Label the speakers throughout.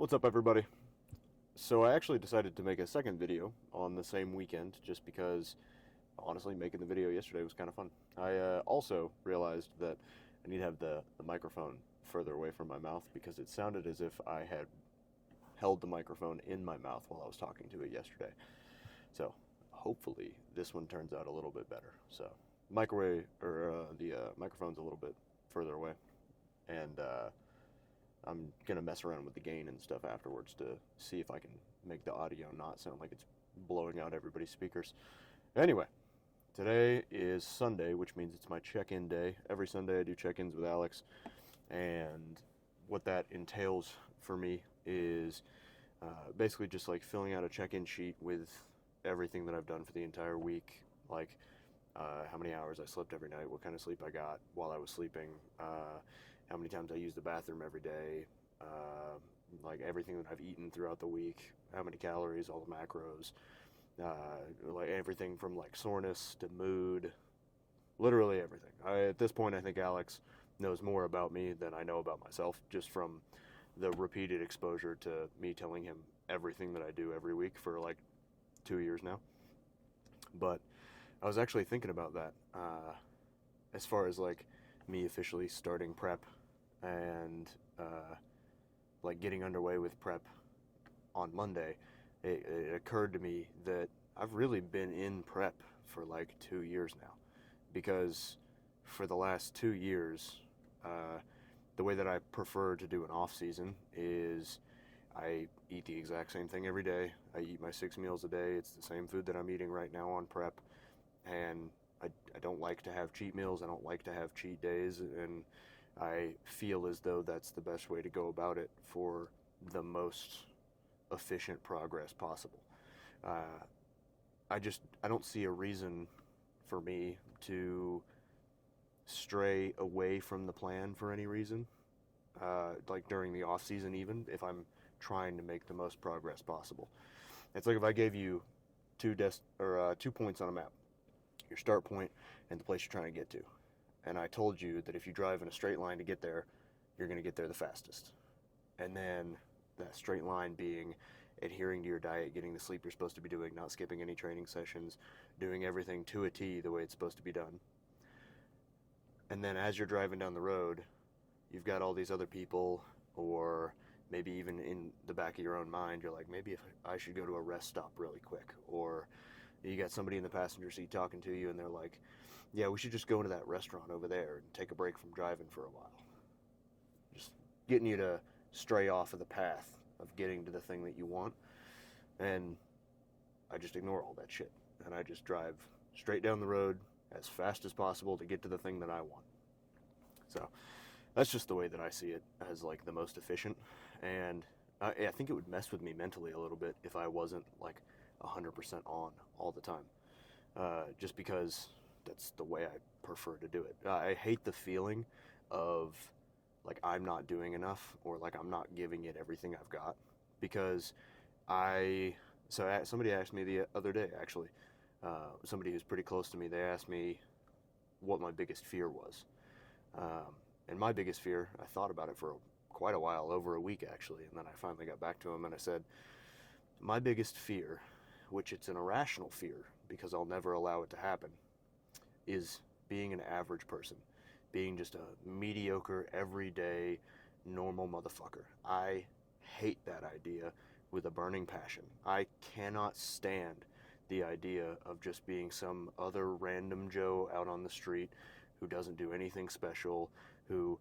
Speaker 1: What's up, everybody? So I actually decided to make a second video on the same weekend just because, honestly, making the video yesterday was kind of fun. I also realized that I need to have the microphone further away from my mouth because it sounded as if I had held the microphone in my mouth while I was talking to it yesterday. So hopefully this one turns out a little bit better. So the microphone's a little bit further away, and I'm gonna mess around with the gain and stuff afterwards to see if I can make the audio not sound like it's blowing out everybody's speakers. Anyway, today is Sunday, which means it's my check-in day. Every Sunday I do check-ins with Alex, and what that entails for me is basically just like filling out a check-in sheet with everything that I've done for the entire week, like how many hours I slept every night, what kind of sleep I got while I was sleeping, how many times I used the bathroom every day, like everything that I've eaten throughout the week, how many calories, all the macros, like everything from like soreness to mood, literally everything. At this point, I think Alex knows more about me than I know about myself, just from the repeated exposure to me telling him everything that I do every week for like 2 years now. But I was actually thinking about that as far as like me officially starting prep and like getting underway with prep on Monday. It occurred to me that I've really been in prep for like 2 years now, because for the last 2 years, the way that I prefer to do an off season is I eat the exact same thing every day. I eat my 6 meals a day. It's the same food that I'm eating right now on prep. And I don't like to have cheat meals. I don't like to have cheat days. And I feel as though that's the best way to go about it for the most efficient progress possible. I don't see a reason for me to stray away from the plan for any reason, like during the off season, even if I'm trying to make the most progress possible. It's like if I gave you 2 points on a map, your start point and the place you're trying to get to, and I told you that if you drive in a straight line to get there, you're going to get there the fastest. And then that straight line being adhering to your diet, getting the sleep you're supposed to be doing, not skipping any training sessions, doing everything to a T the way it's supposed to be done. And then as you're driving down the road, you've got all these other people, or maybe even in the back of your own mind, you're like, maybe if I should go to a rest stop really quick. Or you got somebody in the passenger seat talking to you, and they're like, yeah, we should just go into that restaurant over there and take a break from driving for a while. Just getting you to stray off of the path of getting to the thing that you want. And I just ignore all that shit. And I just drive straight down the road as fast as possible to get to the thing that I want. So that's just the way that I see it as like the most efficient. And I think it would mess with me mentally a little bit if I wasn't like 100% on all the time. Just because that's the way I prefer to do it. I hate the feeling of like I'm not doing enough, or like I'm not giving it everything I've got, because somebody asked me the other day, actually, somebody who's pretty close to me, they asked me what my biggest fear was. And my biggest fear, I thought about it for quite a while, over a week actually, and then I finally got back to him and I said, my biggest fear, which it's an irrational fear because I'll never allow it to happen, is being an average person, being just a mediocre, everyday, normal motherfucker. I hate that idea with a burning passion. I cannot stand the idea of just being some other random Joe out on the street who doesn't do anything special, who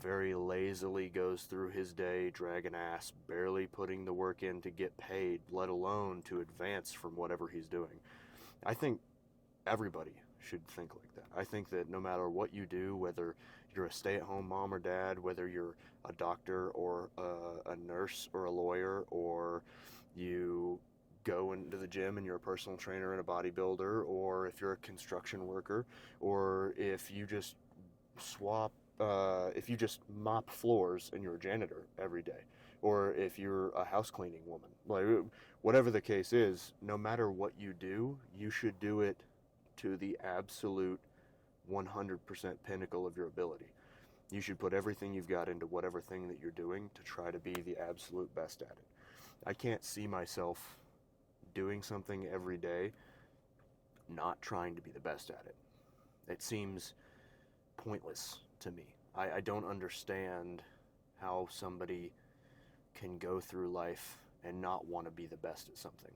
Speaker 1: very lazily goes through his day dragging ass, barely putting the work in to get paid, let alone to advance from whatever he's doing. I think everybody should think like that. I think that no matter what you do, whether you're a stay-at-home mom or dad, whether you're a doctor or a nurse or a lawyer, or you go into the gym and you're a personal trainer and a bodybuilder, or if you're a construction worker, or if you just if you just mop floors and you're a janitor every day, or if you're a house cleaning woman, like whatever the case is, no matter what you do, you should do it to the absolute 100% pinnacle of your ability. You should put everything you've got into whatever thing that you're doing to try to be the absolute best at it. I can't see myself doing something every day not trying to be the best at it. It seems pointless to me. I don't understand how somebody can go through life and not want to be the best at something.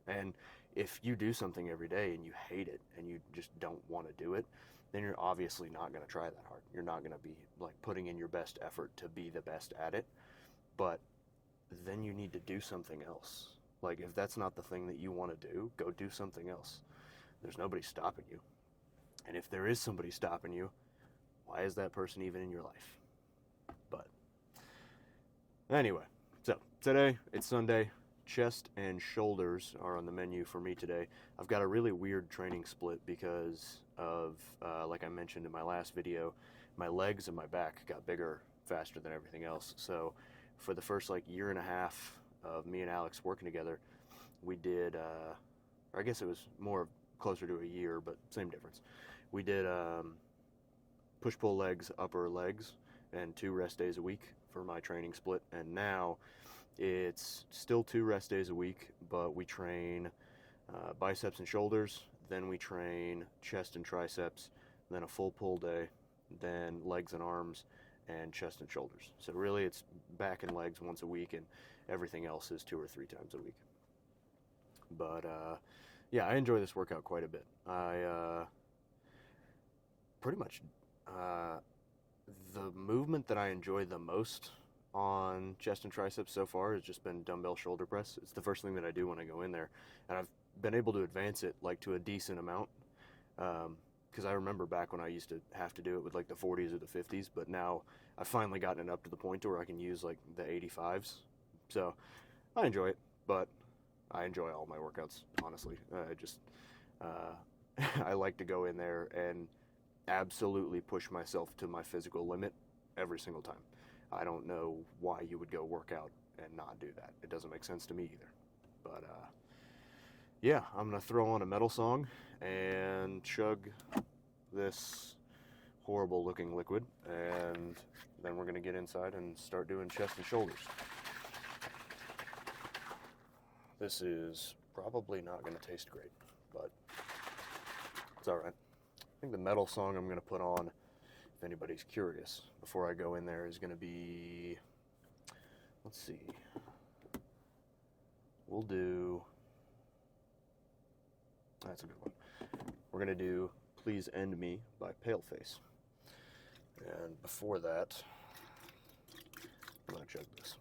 Speaker 1: And if you do something every day and you hate it and you just don't want to do it, then you're obviously not going to try that hard. You're not going to be like putting in your best effort to be the best at it. But then you need to do something else. Like, if that's not the thing that you want to do, go do something else. There's nobody stopping you. And if there is somebody stopping you, why is that person even in your life? But anyway, so today, it's Sunday. Chest and shoulders are on the menu for me today. I've got a really weird training split because of, like I mentioned in my last video, my legs and my back got bigger faster than everything else. So for the first like year and a half of me and Alex working together, we did, or I guess it was more closer to a year, but same difference. We did push-pull legs, upper legs, and 2 rest days a week for my training split. And now it's still 2 rest days a week, but we train biceps and shoulders, then we train chest and triceps, then a full pull day, then legs and arms, and chest and shoulders. So really it's back and legs once a week, and everything else is 2 or 3 times a week. But yeah, I enjoy this workout quite a bit. I pretty much the movement that I enjoy the most on chest and triceps so far has just been dumbbell shoulder press. It's the first thing that I do when I go in there, and I've been able to advance it like to a decent amount, because I remember back when I used to have to do it with like the 40s or the 50s, but now I've finally gotten it up to the point where I can use like the 85s. So I enjoy it, but I enjoy all my workouts, honestly. I like to go in there and absolutely push myself to my physical limit every single time. I don't know why you would go work out and not do that. It doesn't make sense to me either. But yeah, I'm gonna throw on a metal song and chug this horrible looking liquid, and then we're gonna get inside and start doing chest and shoulders. This is probably not gonna taste great, but it's alright. I think the metal song I'm gonna put on, if anybody's curious, before I go in there, is going to be, let's see, we'll do, that's a good one. We're going to do Please End Me by Paleface. And before that, I'm going to chug this.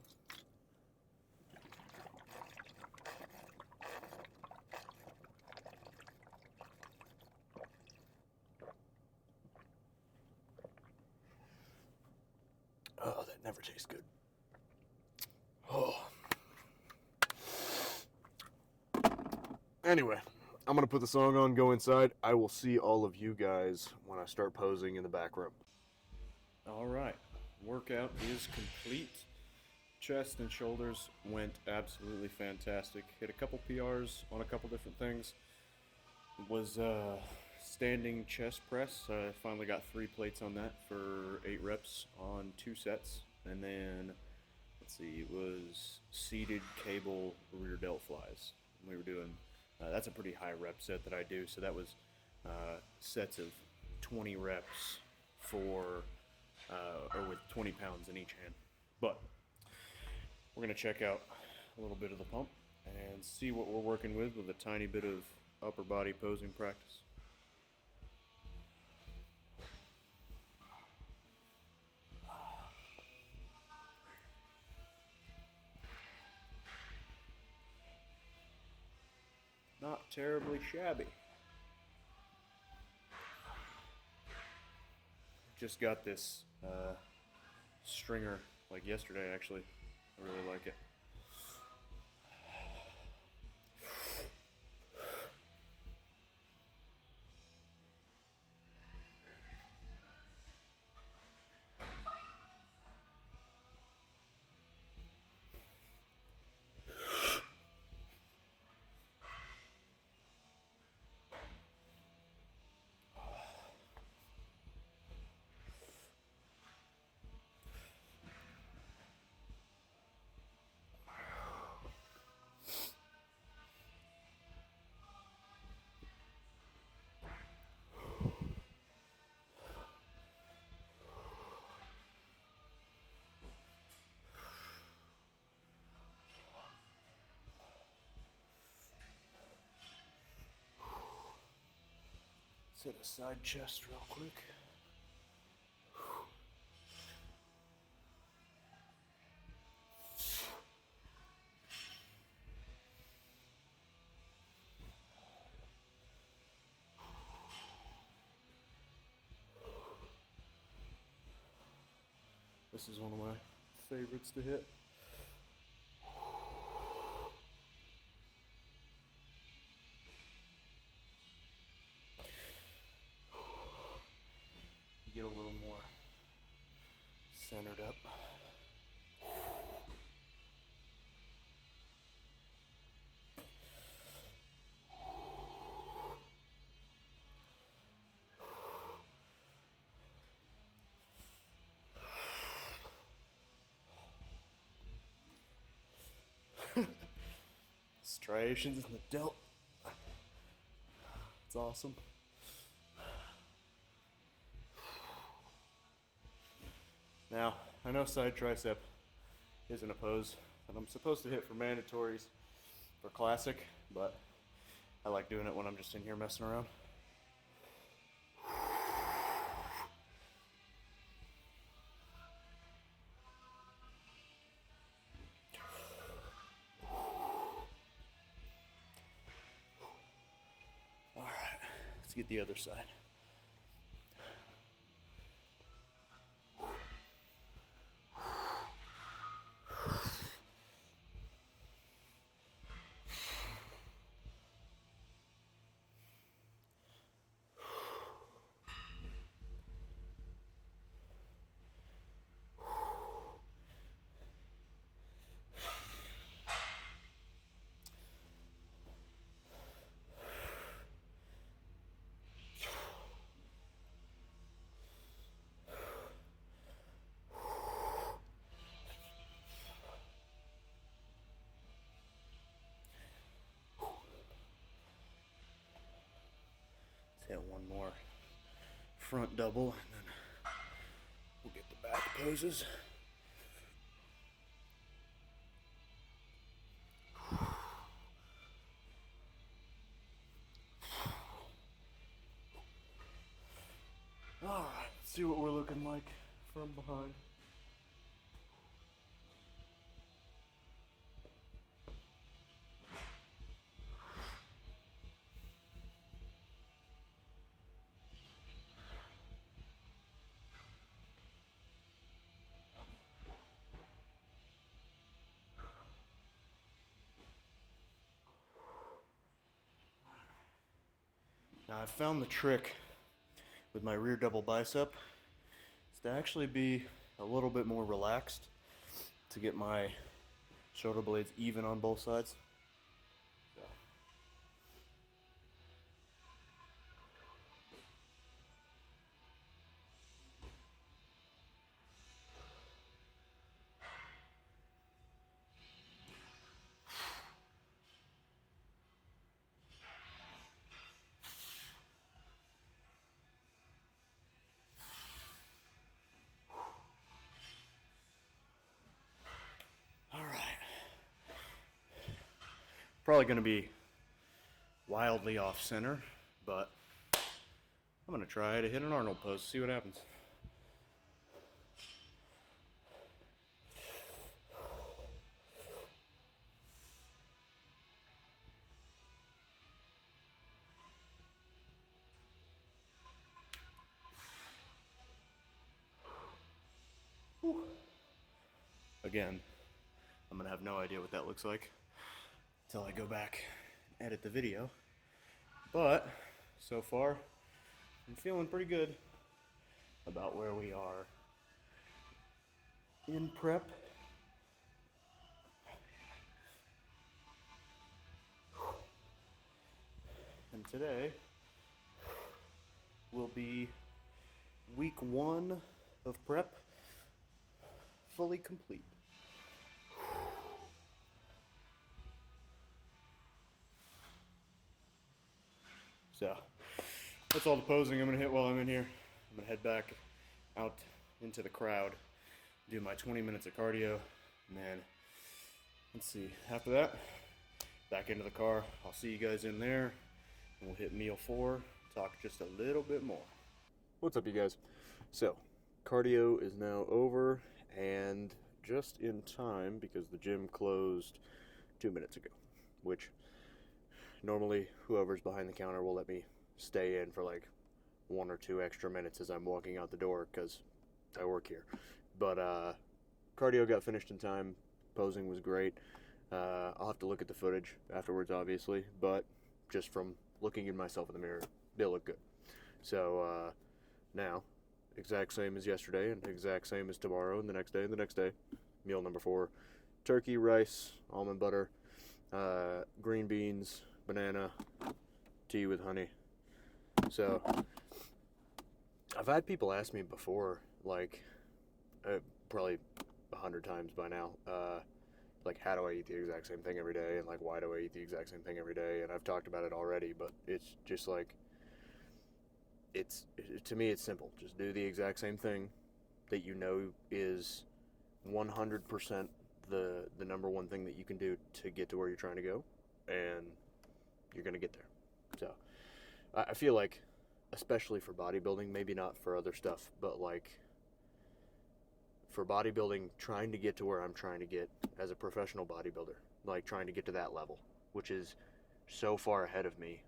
Speaker 1: Oh, that never tastes good. Oh. Anyway, I'm going to put the song on, go inside. I will see all of you guys when I start posing in the back room. All right, workout is complete. Chest and shoulders went absolutely fantastic. Hit a couple PRs on a couple different things. Was standing chest press. I finally got 3 plates on that for 8 reps on 2 sets. And then, let's see, it was seated cable rear delt flies. We were doing, that's a pretty high rep set that I do. So that was sets of 20 reps for, or with 20 pounds in each hand. But we're going to check out a little bit of the pump and see what we're working with a tiny bit of upper body posing practice. Not terribly shabby. Just got this stringer like yesterday, actually. I really like it. hit a side chest real quick. This is one of my favorites to hit. Get a little more centered up. Striations in the delt. It's awesome. Now, I know side tricep isn't a pose that I'm supposed to hit for mandatories for classic, but I like doing it when I'm just in here messing around. All right, let's get the other side. Hit one more front double, and then we'll get the back poses. All right, let's see what we're looking like from behind. Now I've found the trick with my rear double bicep is to actually be a little bit more relaxed to get my shoulder blades even on both sides. Probably going to be wildly off center, but I'm going to try to hit an Arnold pose, see what happens. Whew. Again, I'm going to have no idea what that looks like until I go back and edit the video. But so far, I'm feeling pretty good about where we are in prep. And today will be week 1 of prep fully complete. So that's all the posing I'm going to hit while I'm in here. I'm going to head back out into the crowd, do my 20 minutes of cardio, and then let's see, after that, back into the car. I'll see you guys in there, and we'll hit meal 4 talk just a little bit more. What's up, you guys? So, cardio is now over, and just in time because the gym closed 2 minutes ago, which normally whoever's behind the counter will let me stay in for like 1 or 2 extra minutes as I'm walking out the door because I work here. But cardio got finished in time. Posing was great. I'll have to look at the footage afterwards, obviously, but just from looking at myself in the mirror, they look good. So now, exact same as yesterday, and exact same as tomorrow, and the next day, and the next day. Meal number 4: turkey, rice, almond butter, green beans, banana, tea with honey. So I've had people ask me before, like, probably 100 times by now, like, how do I eat the exact same thing every day, and like, why do I eat the exact same thing every day? And I've talked about it already, but it's just like, to me it's simple. Just do the exact same thing that you know is 100% the number one thing that you can do to get to where you're trying to go, and you're gonna get there. So I feel like, especially for bodybuilding, maybe not for other stuff, but like for bodybuilding, trying to get to where I'm trying to get as a professional bodybuilder, like trying to get to that level, which is so far ahead of me.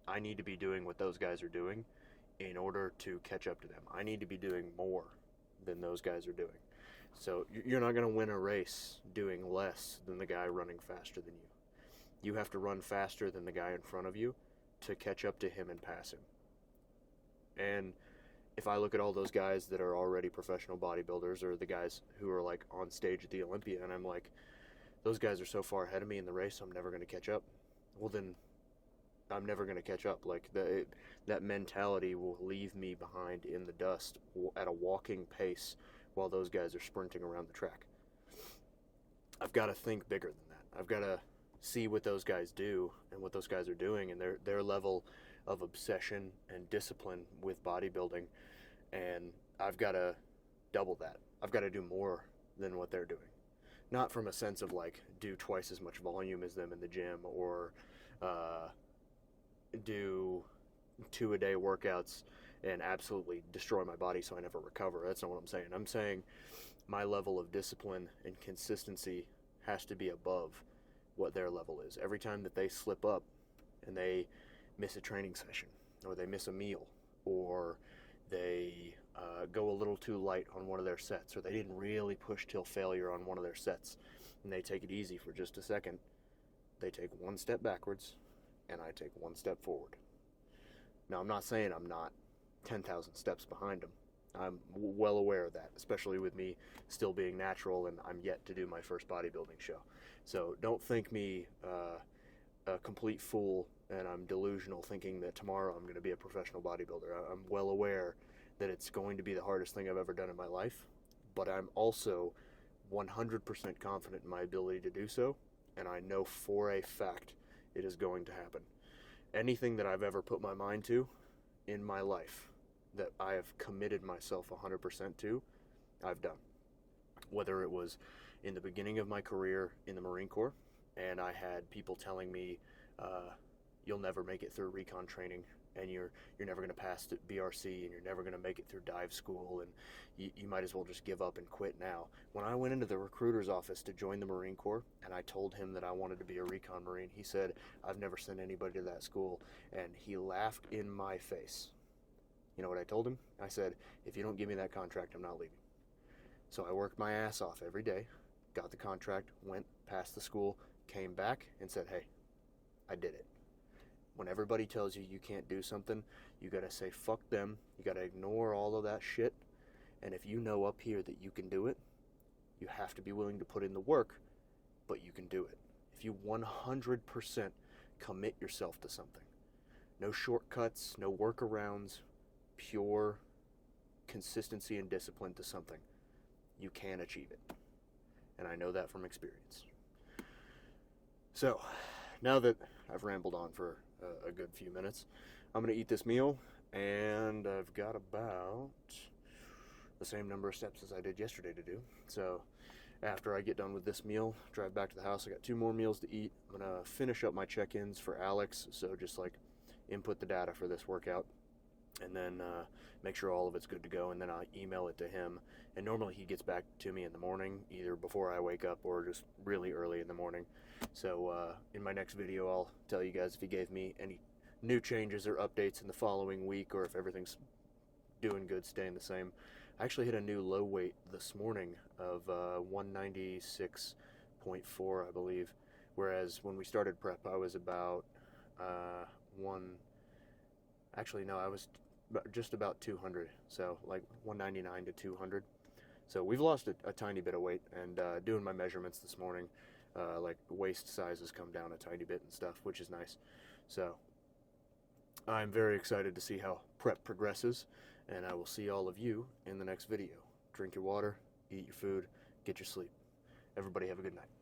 Speaker 1: I need to be doing what those guys are doing in order to catch up to them. I need to be doing more than those guys are doing. So you're not going to win a race doing less than the guy running faster than you. You have to run faster than the guy in front of you to catch up to him and pass him. And if I look at all those guys that are already professional bodybuilders, or the guys who are like on stage at the Olympia, and I'm like, those guys are so far ahead of me in the race, I'm never going to catch up. Well, then I'm never going to catch up. Like, that mentality will leave me behind in the dust at a walking pace while those guys are sprinting around the track. I've got to think bigger than that. I've got to see what those guys do and what those guys are doing, and their level of obsession and discipline with bodybuilding, and I've got to double that. I've got to do more than what they're doing. Not from a sense of like do twice as much volume as them in the gym, or do 2-a-day workouts and absolutely destroy my body so I never recover. That's not what I'm saying. I'm saying my level of discipline and consistency has to be above what their level is. Every time that they slip up and they miss a training session, or they miss a meal, or they go a little too light on one of their sets, or they didn't really push till failure on one of their sets, and they take it easy for just a second, they take one step backwards, and I take one step forward. Now, I'm not saying I'm not 10,000 steps behind them. I'm well aware of that, especially with me still being natural, and I'm yet to do my first bodybuilding show. So don't think me a complete fool and I'm delusional thinking that tomorrow I'm going to be a professional bodybuilder. I'm well aware that it's going to be the hardest thing I've ever done in my life, but I'm also 100% confident in my ability to do so, and I know for a fact it is going to happen. Anything that I've ever put my mind to in my life that I have committed myself 100% to, I've done. Whether it was in the beginning of my career in the Marine Corps, and I had people telling me, you'll never make it through recon training, and you're never going to pass the BRC, and you're never going to make it through dive school, and you might as well just give up and quit now. When I went into the recruiter's office to join the Marine Corps, and I told him that I wanted to be a recon Marine, he said, I've never sent anybody to that school, and he laughed in my face. You know what I told him? I said, if you don't give me that contract, I'm not leaving. So I worked my ass off every day, got the contract, went past the school, came back, and said, hey, I did it. When everybody tells you you can't do something, you gotta say fuck them, you gotta ignore all of that shit, and if you know up here that you can do it, you have to be willing to put in the work, but you can do it. If you 100% commit yourself to something, no shortcuts, no workarounds, pure consistency and discipline to something, you can achieve it. And I know that from experience. So, now that I've rambled on for a good few minutes, I'm going to eat this meal, and I've got about the same number of steps as I did yesterday to do. So, after I get done with this meal, drive back to the house. I got 2 more meals to eat. I'm going to finish up my check-ins for Alex, so just like input the data for this workout, and then make sure all of it's good to go, and then I'll email it to him. And normally he gets back to me in the morning, either before I wake up or just really early in the morning. So in my next video, I'll tell you guys if he gave me any new changes or updates in the following week, or if everything's doing good, staying the same. I actually hit a new low weight this morning of 196.4, I believe, whereas when we started prep, I was about one. Actually, no, I was just about 200, so like 199 to 200. So we've lost a tiny bit of weight, and doing my measurements this morning, like waist size has come down a tiny bit and stuff, which is nice. So I'm very excited to see how prep progresses, and I will see all of you in the next video. Drink your water, eat your food, get your sleep. Everybody have a good night.